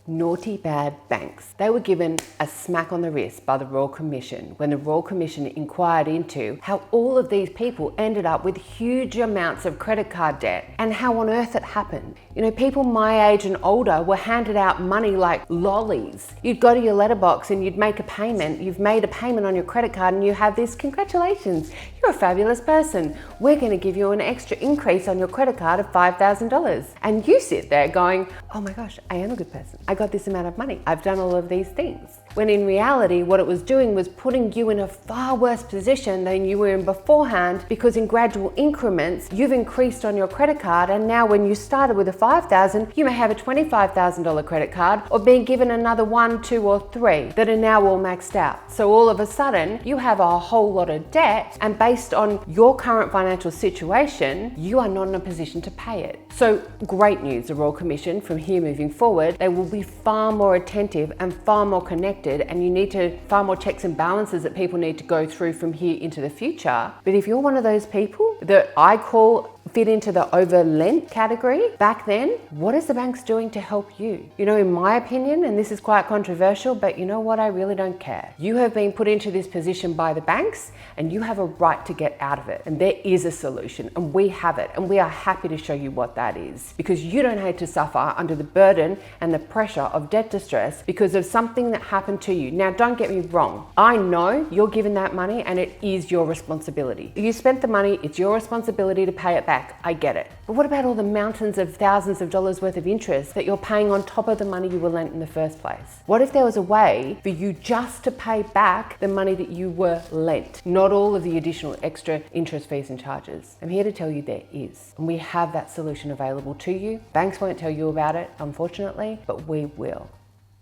Naughty bad banks. They were given a smack on the wrist by the Royal Commission when the Royal Commission inquired into how all of these people ended up with huge amounts of credit card debt and how on earth it happened. You know, people my age and older were handed out money like lollies. You'd go to your letterbox and you'd make a payment. You've made a payment on your credit card and you have this, congratulations, you're a fabulous person. We're going to give you an extra increase on your credit card of $5,000. And you sit there going, oh my gosh, I am a good person. I got this amount of money. I've done all of these things. When in reality, what it was doing was putting you in a far worse position than you were in beforehand, because in gradual increments, you've increased on your credit card. And now when you started with a $5,000, you may have a $25,000 credit card or being given another 1, 2, or 3 that are now all maxed out. So all of a sudden, you have a whole lot of debt, and based on your current financial situation, you are not in a position to pay it. So great news, the Royal Commission, from here moving forward, they will be far more attentive and far more connected, and you need to far more checks and balances that people need to go through from here into the future. But if you're one of those people that I call fit into the over-lent category, back then, what is the banks doing to help you? You know, in my opinion, and this is quite controversial, but you know what, I really don't care. You have been put into this position by the banks and you have a right to get out of it. And there is a solution, and we have it, and we are happy to show you what that is, because you don't have to suffer under the burden and the pressure of debt distress because of something that happened to you. Now, don't get me wrong. I know you're given that money and it is your responsibility. You spent the money, it's your responsibility to pay it back. I get it. But what about all the mountains of thousands of dollars worth of interest that you're paying on top of the money you were lent in the first place? What if there was a way for you just to pay back the money that you were lent, not all of the additional extra interest, fees and charges? I'm here to tell you there is. And we have that solution available to you. Banks won't tell you about it, unfortunately, but we will.